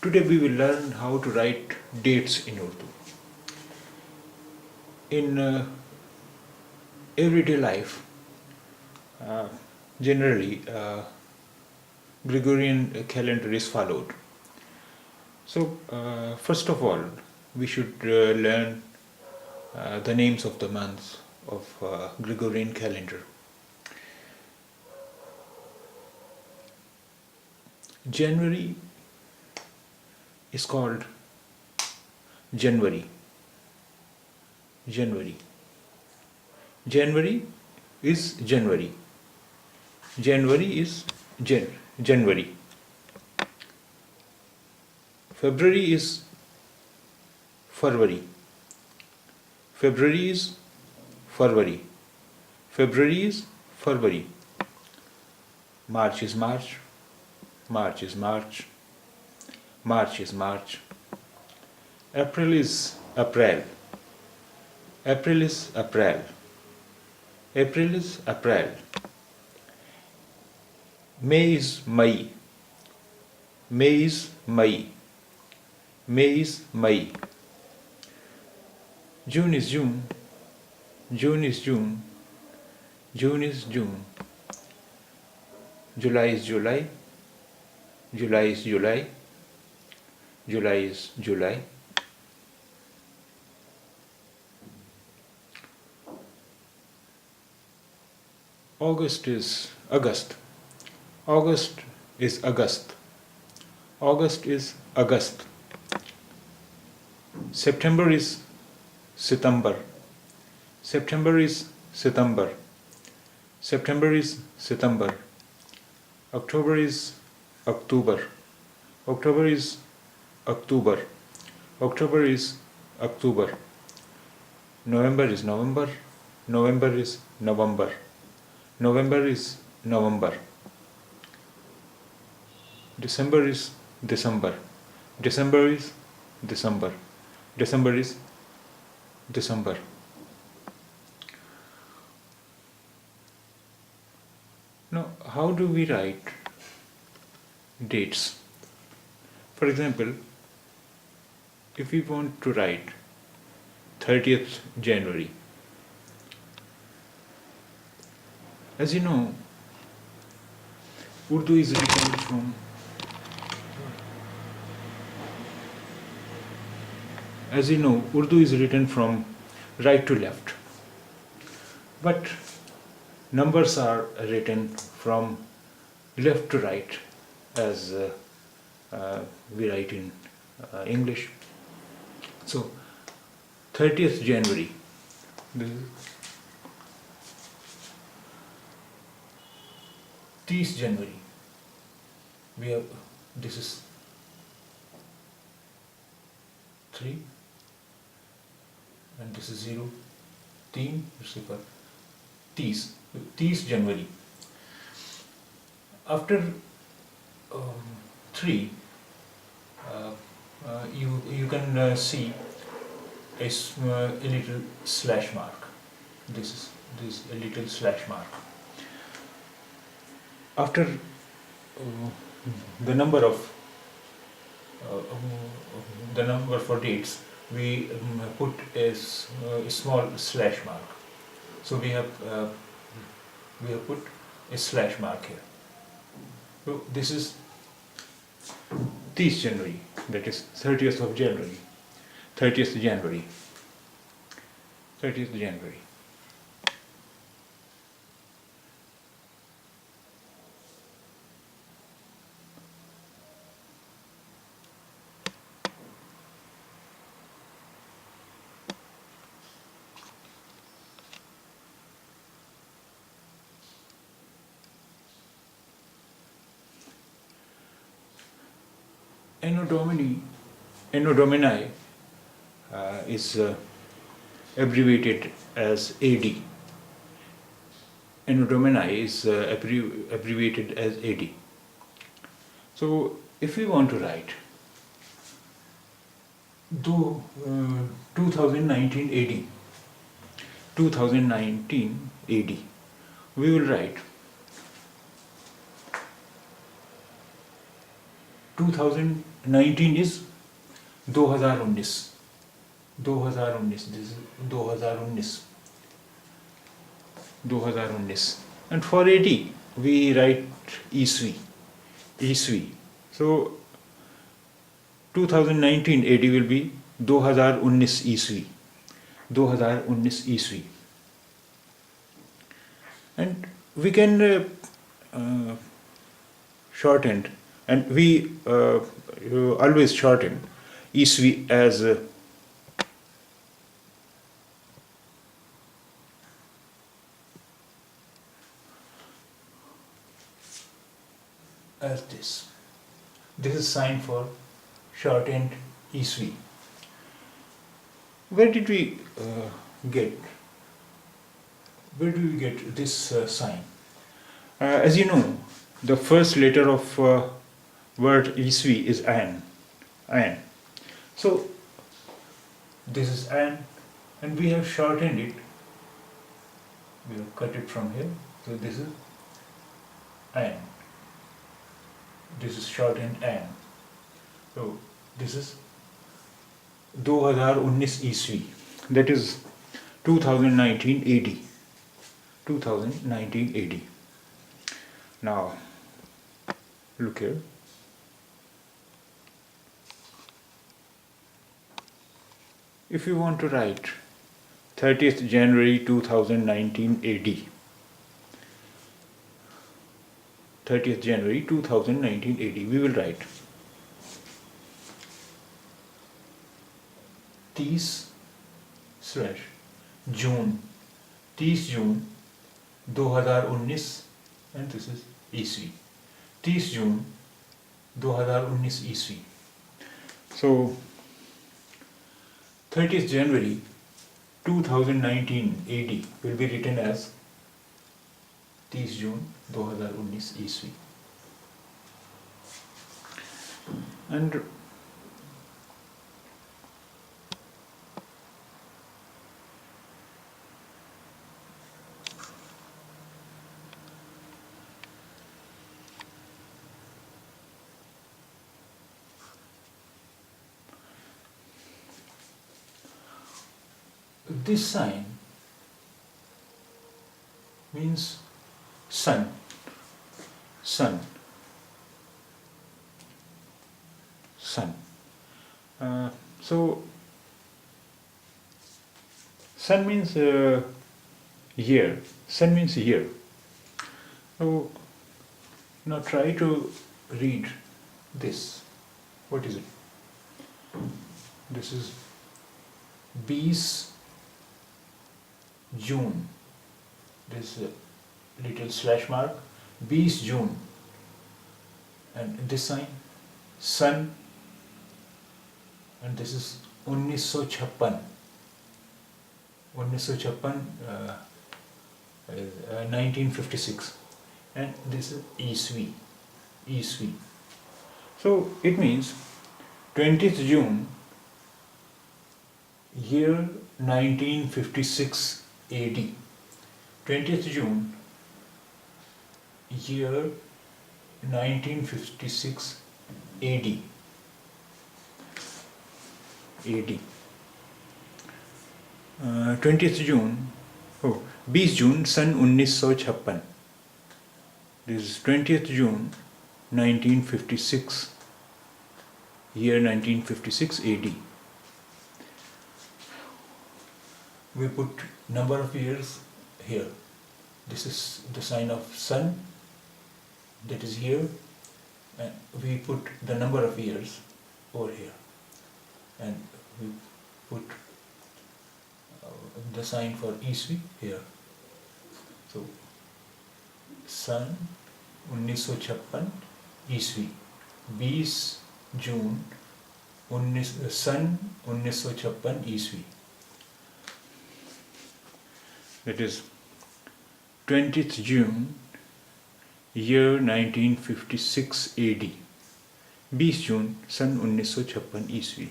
Today we will learn how to write dates in Urdu. In everyday life, uh, generally Gregorian calendar is followed. So first of all, we should learn the names of the months of Gregorian calendar. January is called January. January. January is January. January is January. February is February. February is February. February is February. March is March. March is March. March is March. April is April. April is April. April is April. May is May. May is May. May is May. June is June. June is June. June is June. July is July. July is July. July is July. August is August. August is August. August is August. September is September. September is September. September is September. October is October. October is October. October is October. November is November. November is November. November is November. December is December. December is December. December is December. Now, how do we write dates? For example, if we want to write 30th January, as you know, Urdu is written from right to left, but numbers are written from left to right, as we write in English. So 30th January, this is 30th January, we have, this is 3 and this is 0, 3, 30th January. After 3, you can see a little slash mark. This is a little slash mark. After the number for dates, we put a small slash mark. So we have put a slash mark here. So this is 30th January, that is 30th of January, 30th January, 30th January. Anno Domini is abbreviated as AD. Anno Domini is abbreviated as AD. So if we want to write 2019 AD, 2019 AD, we will write 2019 is 2019. 2019. This is 2019. 2019. And for 80, we write Iswi. Iswi. So 2019 AD will be 2019 Iswi. 2019 Iswi. And we can shorten, and we always shorten Iswi as this. This is sign for shortened Iswi. Where did we get? Where do we get this sign? As you know, the first letter of word Iswi is an. An. So this is an, and we have shortened it. We have cut it from here. So this is an. This is shortened an. So this is 2019 Iswi. That is 2019 AD. 2019 AD. Now, look here. If you want to write 30th January 2019 AD, 30th January 2019 AD, we will write 30/June, 30 June 2019, and this is Iswi. 30 June 2019 Iswi. So 30th January 2019 AD will be written as 30 June 2019 Iswi. And this sign means sun. Sun. Sun. So sun means year. Sun means year. So now try to read this. What is it? This is 20 June. This little slash mark. 20 June. And this sign, sun. And this is 1956. 1956. And this is Iswi. Iswi. So it means 20th June, year 1956 AD. 20th June, year 1956 AD. AD. 20th June, 20 June sun 1956. This is 20th June 1956, year 1956 AD. We put number of years here. This is the sign of sun, that is here, and we put the number of years over here, and we put the sign for Iswi here. So sun 1956 Iswi, 20 June सन 1956 ईस्वी. That is 20th June, year 1956 AD. 20 जून सन 1956 ईस्वी.